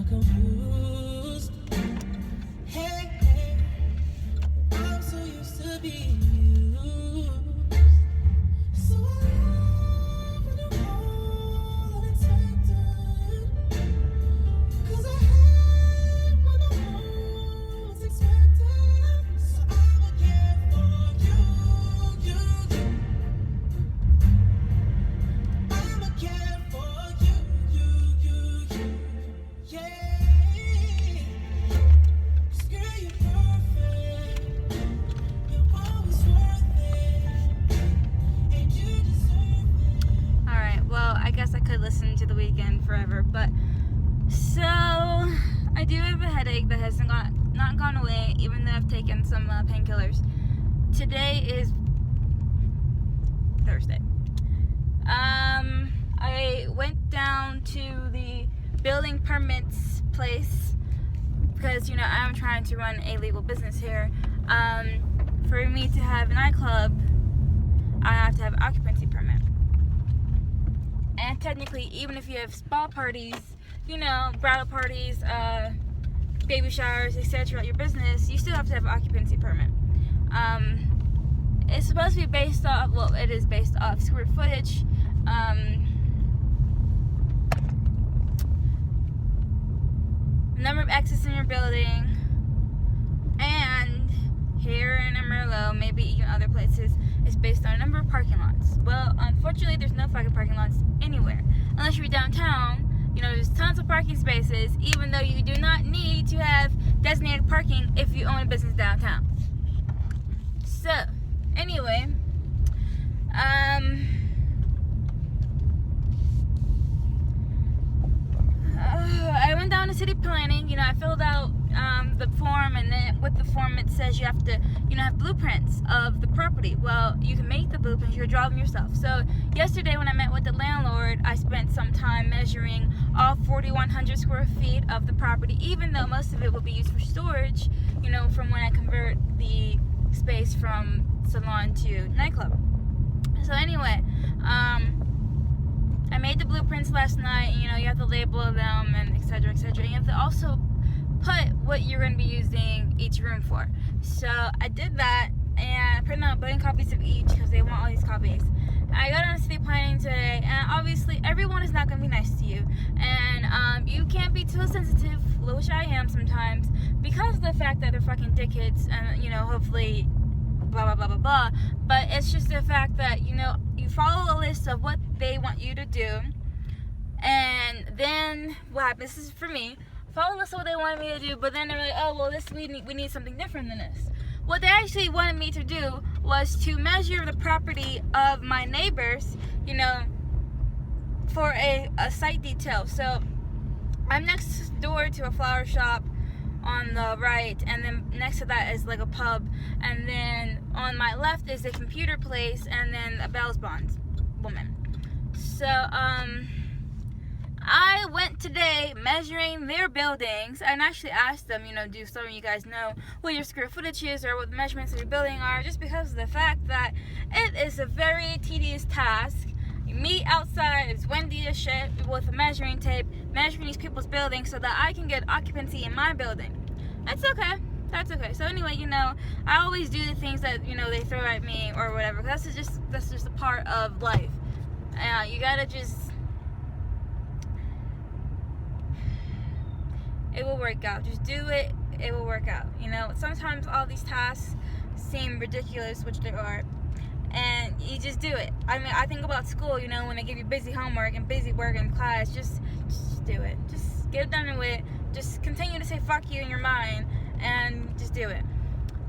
confused. Hey, hey, I'm so used to being used. So I love when you're all unexpected. 'Cause I hate when the all's expected. So I'ma care for you. I'ma care for you. Yeah. Girl, you're perfect. You're always worth it. And you deserve it. Alright, well, I guess I could listen to The Weeknd forever, but so I do have a headache that hasn't not gone away, even though I've taken some painkillers. Today is Thursday. I went down to the building permits place because, I'm trying to run a legal business here. For me to have a nightclub, I have to have an occupancy permit. And technically, even if you have spa parties, bridal parties, baby showers, etc. at your business, you still have to have an occupancy permit. It's supposed to be based off, it is based off square footage. Number of exits in your building, and here in Amarillo, maybe even other places, it's based on a number of parking lots. Well, unfortunately, there's no fucking parking lots anywhere. Unless you're downtown, there's tons of parking spaces, even though you do not need to have designated parking if you own a business downtown. So, anyway, I went down to city planning. I filled out the form, and then with the form it says you have to, have blueprints of the property. Well, you can make the blueprints, you draw them yourself. So yesterday when I met with the landlord, I spent some time measuring all 4,100 square feet of the property, even though most of it will be used for storage, from when I convert the space from salon to nightclub. So anyway, I made the blueprints last night. You have to label them and etc. And you have to also put what you're going to be using each room for. So I did that, and I printed out a billion copies of each because they want all these copies. I got on city planning today, and obviously everyone is not going to be nice to you, and you can't be too sensitive, which I am sometimes, because of the fact that they're fucking dickheads, and hopefully blah blah blah blah blah. But it's just the fact that you follow a list of what they want you to do, and then what happens, this is for me, follow a list of what they wanted me to do, but then they're like, oh well, we need something different than this. What they actually wanted me to do was to measure the property of my neighbors, for a site detail. So I'm next door to a flower shop on the right, and then next to that is like a pub, and then on my left is a computer place, and then a Bell's Bonds woman. So I went today measuring their buildings, and actually asked them, do some of you guys know what your square footage is or what the measurements of your building are, just because of the fact that it is a very tedious task. You meet outside, it's windy as shit, with a measuring tape, measuring these people's buildings so that I can get occupancy in my building. That's okay. That's okay. So anyway, I always do the things that, they throw at me or whatever. That's just a part of life. You gotta just... It will work out. Just do it. It will work out. Sometimes all these tasks seem ridiculous, which they are. And you just do it. I think about school, when they give you busy homework and busy work in class, just do it. Just get it done with. Just continue to say fuck you in your mind and just do it.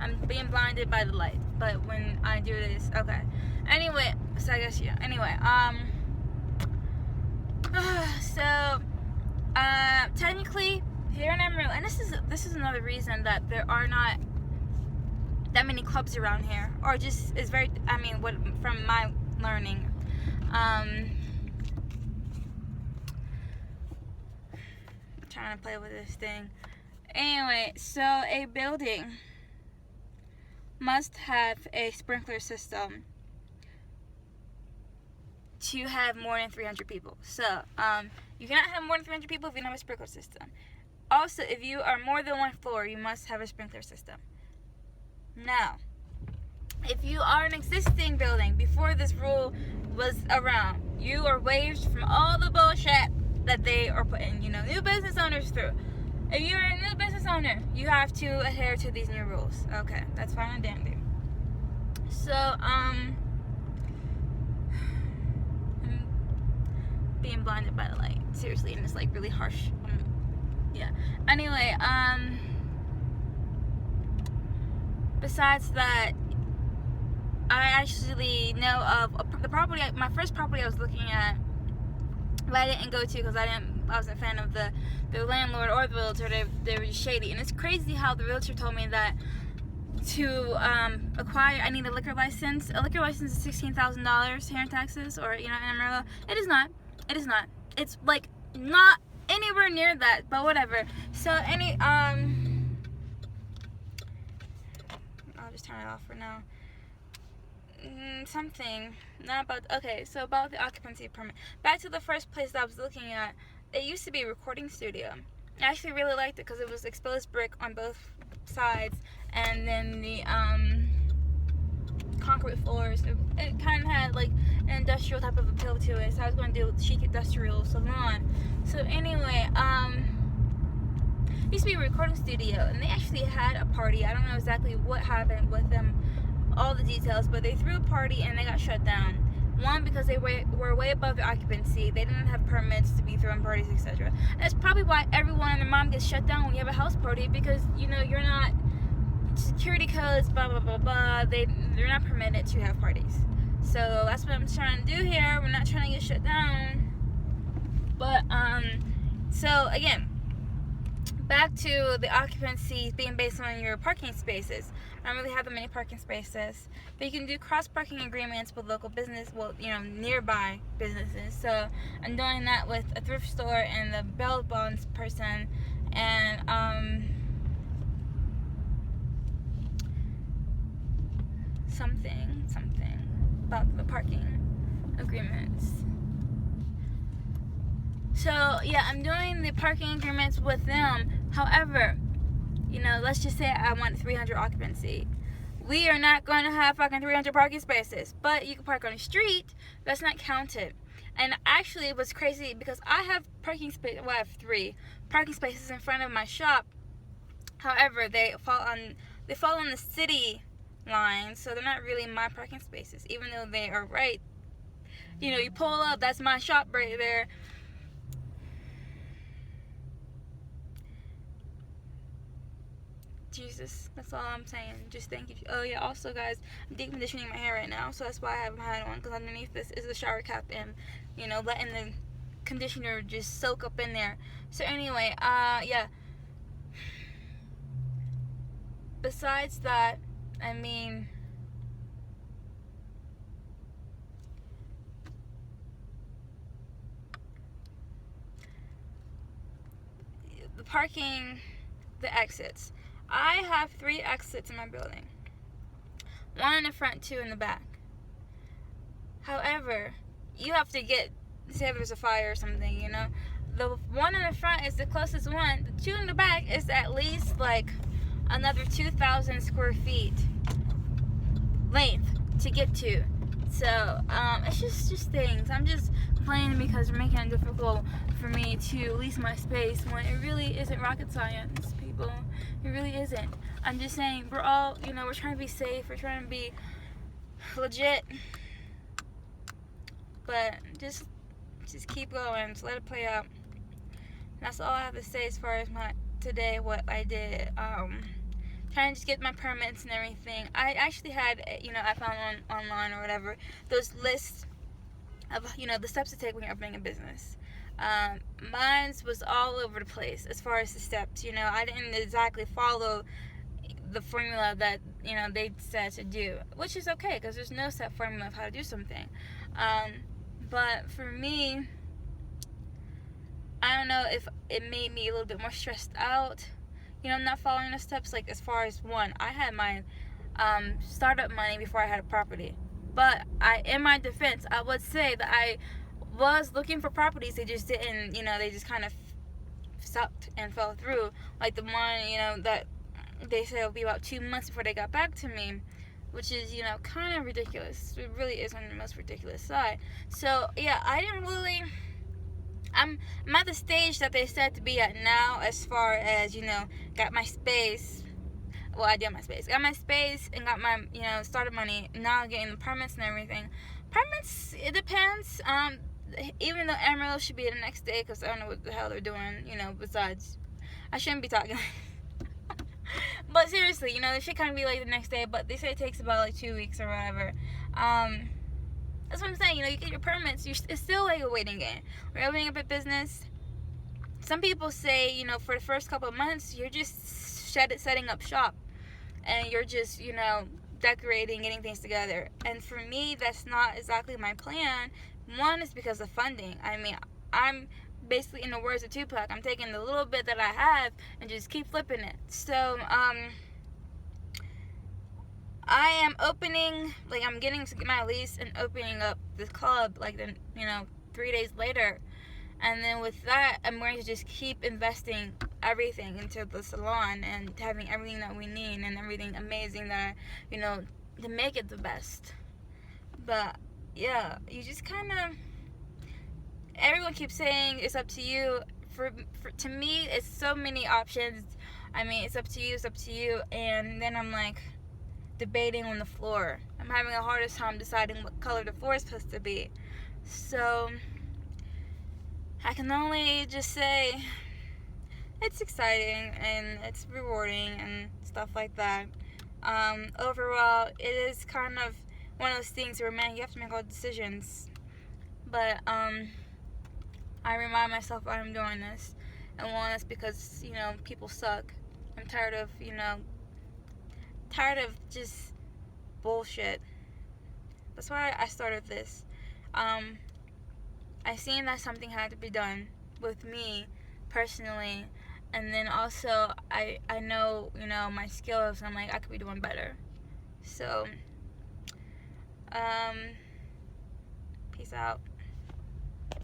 I'm being blinded by the light, but when I do this, okay. Anyway, so I guess, yeah. Anyway, technically, here in Amarillo, and this is another reason that there are not that many clubs around here, or just is very, what from my learning, trying to play with this thing. Anyway, so a building must have a sprinkler system to have more than 300 people. So, you cannot have more than 300 people if you don't have a sprinkler system. Also, if you are more than one floor, you must have a sprinkler system. Now, if you are an existing building before this rule was around, you are waived from all the bullshit that they are putting, new business owners through. If you're a new business owner, you have to adhere to these new rules. Okay, that's fine and dandy. So, I'm being blinded by the light, seriously, and it's like really harsh. Yeah. Anyway, besides that, I actually know of the property, my first property I was looking at, but I didn't go to because I wasn't a fan of the landlord or the realtor. They were just shady. And it's crazy how the realtor told me that to acquire, I need a liquor license. A liquor license is $16,000 here in Texas, or in Amarillo. It is not. It's like not anywhere near that, but whatever. So I'll just turn it off for now. So about the occupancy permit. Back to the first place that I was looking at. It used to be a recording studio. I actually really liked it because it was exposed brick on both sides, and then the concrete floors. It kind of had like an industrial type of appeal to it. So I was going to do chic industrial salon. So anyway, it used to be a recording studio, and they actually had a party. I don't know exactly what happened with them, all the details, but they threw a party and they got shut down. One, because they were way above the occupancy. They didn't have permits to be throwing parties, etc. That's probably why everyone and their mom gets shut down when you have a house party, because you're not security codes, blah blah blah blah. They're not permitted to have parties. So that's what I'm trying to do here. We're not trying to get shut down. But so again, back to the occupancy being based on your parking spaces. I don't really have that many parking spaces, but you can do cross parking agreements with local business, nearby businesses. So I'm doing that with a thrift store and the bail bonds person, and something about the parking agreements. So yeah, I'm doing the parking agreements with them. However, let's just say I want 300 occupancy. We are not going to have fucking 300 parking spaces, but you can park on the street. That's not counted. And actually, it was crazy because I have I have 3 parking spaces in front of my shop. However, they fall on the city line, so they're not really my parking spaces, even though they are right. You pull up, that's my shop right there. Jesus, that's all I'm saying. Just thank you. Oh yeah, also guys, I'm deep conditioning my hair right now, so that's why I haven't had one, because underneath this is the shower cap, and letting the conditioner just soak up in there. So anyway, yeah. Besides that, I mean, the parking, the exits. I have 3 exits in my building. 1 in the front, 2 in the back. However, you have to say if there's a fire or something, The 1 in the front is the closest one. The 2 in the back is at least like another 2,000 square feet length to get to. So, it's just things. I'm just complaining because we're making it difficult for me to lease my space when it really isn't rocket science, people. It really isn't. I'm just saying, we're all, we're trying to be safe. We're trying to be legit. But just keep going. Just let it play out. That's all I have to say as far as what I did. Trying to just get my permits and everything. I actually had, I found online or whatever, those lists of, the steps to take when you're opening a business. Mine was all over the place as far as the steps. I didn't exactly follow the formula that, they said to do, which is okay because there's no set formula of how to do something. But for me, I don't know if it made me a little bit more stressed out. Not following the steps, like as far as I had my startup money before I had a property. But in my defense, I would say that I was looking for properties. They just didn't, they just kind of stopped and fell through. Like the one, that they said it would be about 2 months before they got back to me, which is, kind of ridiculous. It really is on the most ridiculous side. So, yeah, I didn't really... I'm at the stage that they said to be at now, as far as, got my space. Well, I did my space. Got my space and got my, started money. Now getting the permits and everything. Permits, it depends. Even though Amarillo should be the next day, because I don't know what the hell they're doing, besides, I shouldn't be talking. But seriously, they should kind of be like the next day, but they say it takes about like 2 weeks or whatever. That's what I'm saying. You get your permits. It's still like a waiting game. We're opening up a business. Some people say, for the first couple of months, you're just setting up shop, and you're just, decorating, getting things together. And for me, that's not exactly my plan. One is because of funding. I mean, I'm basically, in the words of Tupac, I'm taking the little bit that I have and just keep flipping it. So, I am opening, like, I'm getting to get my lease and opening up this club, like, 3 days later. And then with that, I'm going to just keep investing everything into the salon and having everything that we need and everything amazing that, to make it the best. But, yeah, you just kind of... Everyone keeps saying it's up to you. To me, it's so many options. I mean, it's up to you. And then I'm like debating on the floor. I'm having a hardest time deciding what color the floor is supposed to be. So I can only just say it's exciting and it's rewarding and stuff like that. Overall, it is kind of one of those things where, man, you have to make all decisions. But I remind myself why I'm doing this. And one is because, people suck. I'm tired of, just bullshit. That's why I started this. I seen that something had to be done with me personally. And then also, I know, my skills. I'm like, I could be doing better. So, peace out.